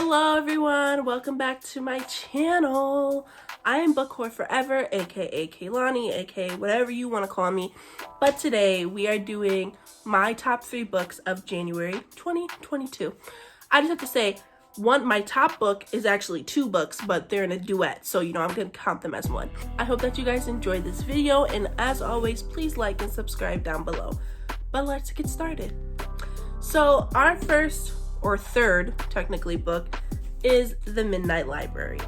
Hello everyone, welcome back to my channel. I am Book Whore Forever, aka Kaylani, aka whatever you want to call me. But today we are doing my top 3 books of January 2022. I just have to say, my top book is actually 2 books, but they're in a duet, so I'm gonna count them as one. I hope that you guys enjoyed this video, and as always, please like and subscribe down below. But let's get started. So our first or third, technically, book is The Midnight Library.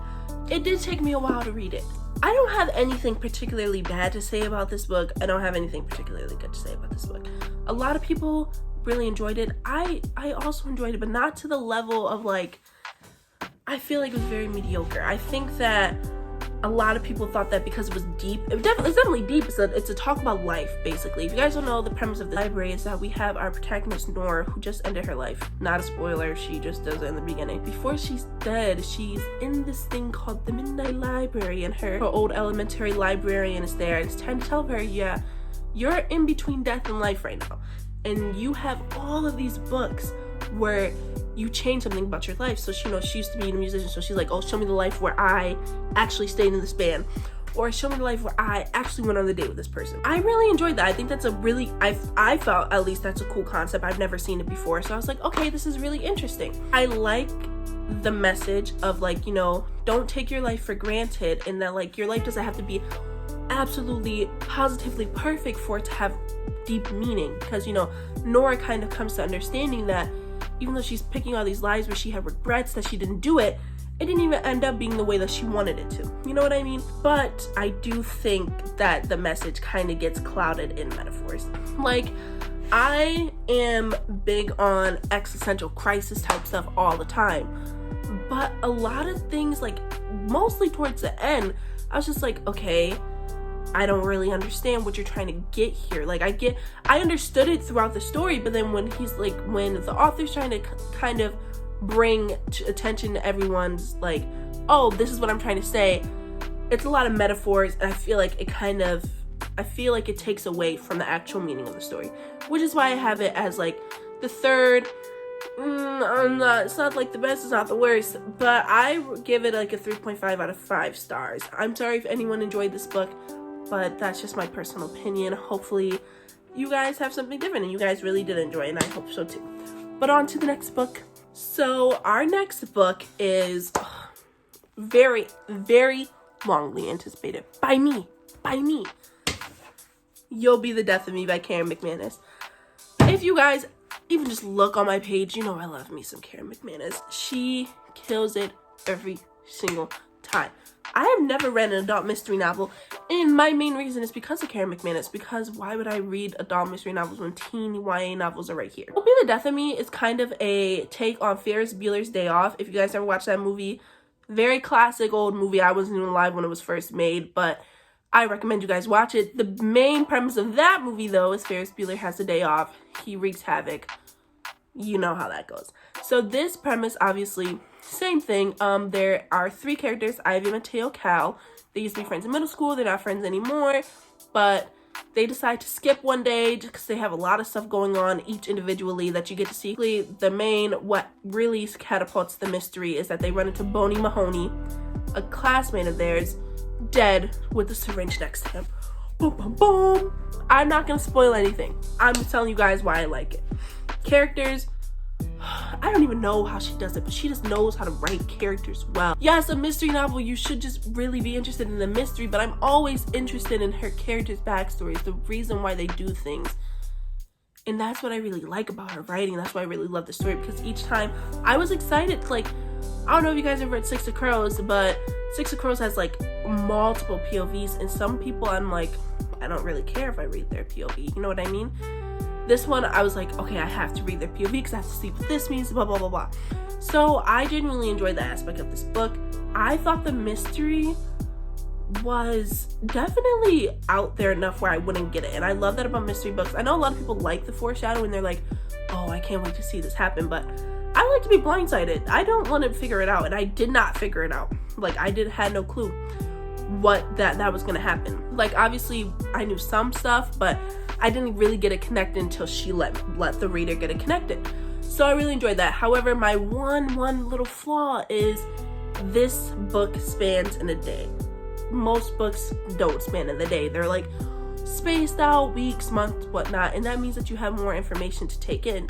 It did take me a while to read it. I don't have anything particularly bad to say about this book. I don't have anything particularly good to say about this book. A lot of people really enjoyed it. I also enjoyed it, but not to the level of I feel like it was very mediocre. I think that a lot of people thought that because it was deep, it's definitely deep. It's a talk about life, basically. If you guys don't know, the premise of the library is that we have our protagonist, Nora, who just ended her life. Not a spoiler, she just does it in the beginning. Before she's dead, she's in this thing called the Midnight Library, and her old elementary librarian is there. It's trying to tell her, yeah, you're in between death and life right now. And you have all of these books where you change something about your life. So she used to be a musician, so she's like, oh, show me the life where I actually stayed in this band, or show me the life where I actually went on the date with this person. I really enjoyed that. I think that's a really, I felt at least that's a cool concept. I've never seen it before, so I was like, okay, this is really interesting. I like the message of don't take your life for granted, and that your life doesn't have to be absolutely positively perfect for it to have deep meaning, because Nora kind of comes to understanding that even though she's picking all these lives where she had regrets that she didn't do it, it didn't even end up being the way that she wanted it to. You know what I mean? But I do think that the message kind of gets clouded in metaphors. I am big on existential crisis type stuff all the time, but a lot of things, mostly towards the end, I was just like, okay, I don't really understand what you're trying to get here. I understood it throughout the story, but then when when the author's trying to kind of bring attention to everyone's oh, this is what I'm trying to say, it's a lot of metaphors, and I feel like it takes away from the actual meaning of the story, which is why I have it as the third. It's not the best, it's not the worst, but I give it a 3.5 out of 5 stars. I'm sorry if anyone enjoyed this book, but that's just my personal opinion. Hopefully you guys have something different and you guys really did enjoy it, and I hope so too. But on to the next book. So our next book is very, very longly anticipated by me. You'll Be the Death of Me by Karen McManus. If you guys even just look on my page, I love me some Karen McManus. She kills it every single time. I have never read an adult mystery novel, and my main reason is because of Karen McManus, because why would I read adult mystery novels when teen YA novels are right here? You'll Be the Death of Me is kind of a take on Ferris Bueller's Day Off. If you guys ever watched that movie, very classic old movie. I wasn't even alive when it was first made, but I recommend you guys watch it. The main premise of that movie, though, is Ferris Bueller has a day off. He wreaks havoc. You know how that goes. So this premise, obviously, same thing. There are 3 characters, Ivy, Mateo, Cal. They used to be friends in middle school. They're not friends anymore, but they decide to skip one day just because they have a lot of stuff going on, each individually, that you get to see. The main, what really catapults the mystery, is that they run into Boney Mahoney, a classmate of theirs, dead with a syringe next to him. Boom, boom, boom. I'm not going to spoil anything. I'm just telling you guys why I like it. Characters, I don't even know how she does it, but she just knows how to write characters well. Yes, a mystery novel, you should just really be interested in the mystery, but I'm always interested in her characters' backstories, the reason why they do things. And that's what I really like about her writing. That's why I really love the story, because each time I was excited. I don't know if you guys ever read Six of Crows, but Six of Crows has multiple POVs, and some people I don't really care if I read their POV. You know what I mean? This one, I was like, okay, I have to read their POV because I have to see what this means, blah, blah, blah, blah. So I genuinely enjoyed that aspect of this book. I thought the mystery was definitely out there enough where I wouldn't get it. And I love that about mystery books. I know a lot of people like the foreshadowing. They're like, oh, I can't wait to see this happen. But I like to be blindsided. I don't want to figure it out. And I did not figure it out. Had no clue what that was going to happen. Obviously, I knew some stuff, but I didn't really get it connected until she let the reader get it connected. So I really enjoyed that. However, my one little flaw is this book spans in a day. Most books don't span in the day. They're like spaced out, weeks, months, whatnot, and that means that you have more information to take in.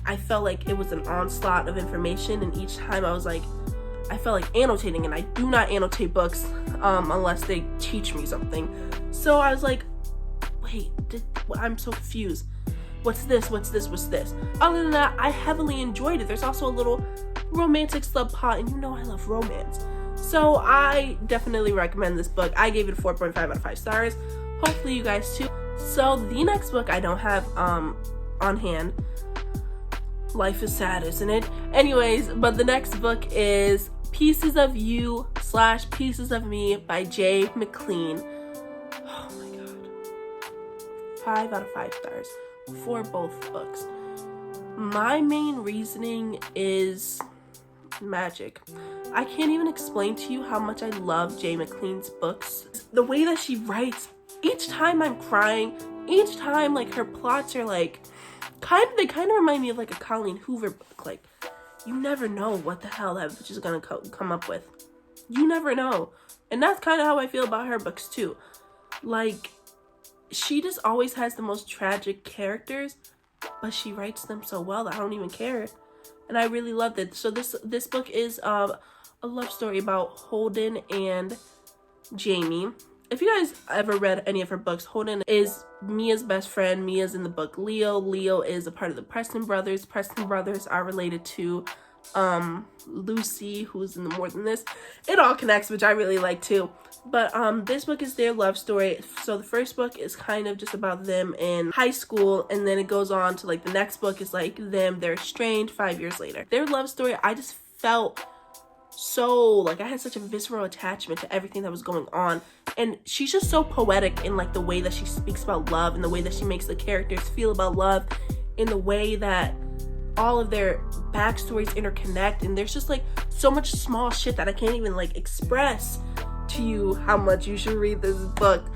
I felt like it was an onslaught of information, and each time I felt like annotating, and I do not annotate books unless they teach me something. So I was like, wait, I'm so confused. What's this? What's this? What's this? Other than that, I heavily enjoyed it. There's also a little romantic subplot, and you know I love romance. So I definitely recommend this book. I gave it a 4.5 out of 5 stars. Hopefully you guys too. So the next book I don't have on hand. Life is sad, isn't it? Anyways, but the next book is Pieces of You / Pieces of Me by J. McLean. Oh my god. 5 out of 5 stars for both books. My main reasoning is magic. I can't even explain to you how much I love J. McLean's books. The way that she writes, each time I'm crying, each time like her plots are like they kind of remind me of like a Colleen Hoover book. Like, you never know what the hell that bitch is gonna come up with. You never know. And that's kind of how I feel about her books too. Like, she just always has the most tragic characters, but she writes them so well that I don't even care. And I really loved it. So this book is a love story about Holden and Jamie. If you guys ever read any of her books, Holden is Mia's best friend. Mia's in the book Leo. Leo is a part of the Preston brothers. Preston brothers are related to Lucy, who's in the More Than This. It all connects, which I really like too. But this book is their love story. So the first book is kind of just about them in high school, and then it goes on to like the next book is like they're estranged 5 years later. Their love story, I just felt so like I had such a visceral attachment to everything that was going on. And she's just so poetic in like the way that she speaks about love, and the way that she makes the characters feel about love, in the way that all of their backstories interconnect. And there's just like so much small shit that I can't even like express to you how much you should read this book.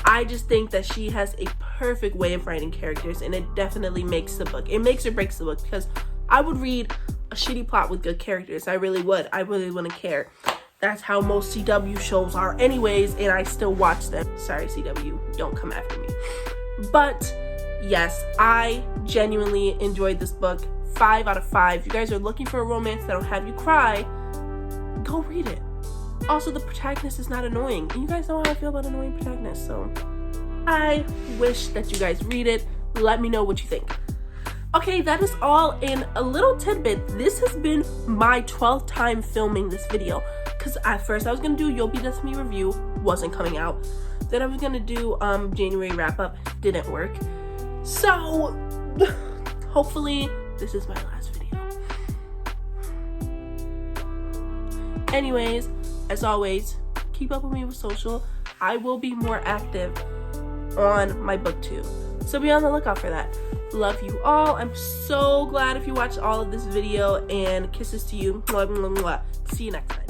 I just think that she has a perfect way of writing characters, and it definitely makes the book. It makes or breaks the book, because I would read a shitty plot with good characters. I really would. I really wouldn't care. That's how most CW shows are anyways, and I still watch them. Sorry, CW, don't come after me. But yes, I genuinely enjoyed this book. 5 out of 5. If you guys are looking for a romance that'll have you cry, go read it. Also, the protagonist is not annoying, and you guys know how I feel about annoying protagonists, so I wish that you guys read it. Let me know what you think. Okay, that is all in a little tidbit. This has been my 12th time filming this video, because at first I was gonna do You'll Be Dead to Me review, wasn't coming out. Then I was gonna do January wrap up, didn't work. So hopefully this is my last video. Anyways, as always, keep up with me with social. I will be more active on my booktube, so be on the lookout for that. Love you all. I'm so glad if you watched all of this video, and kisses to you. Mwah, mwah, mwah. See you next time.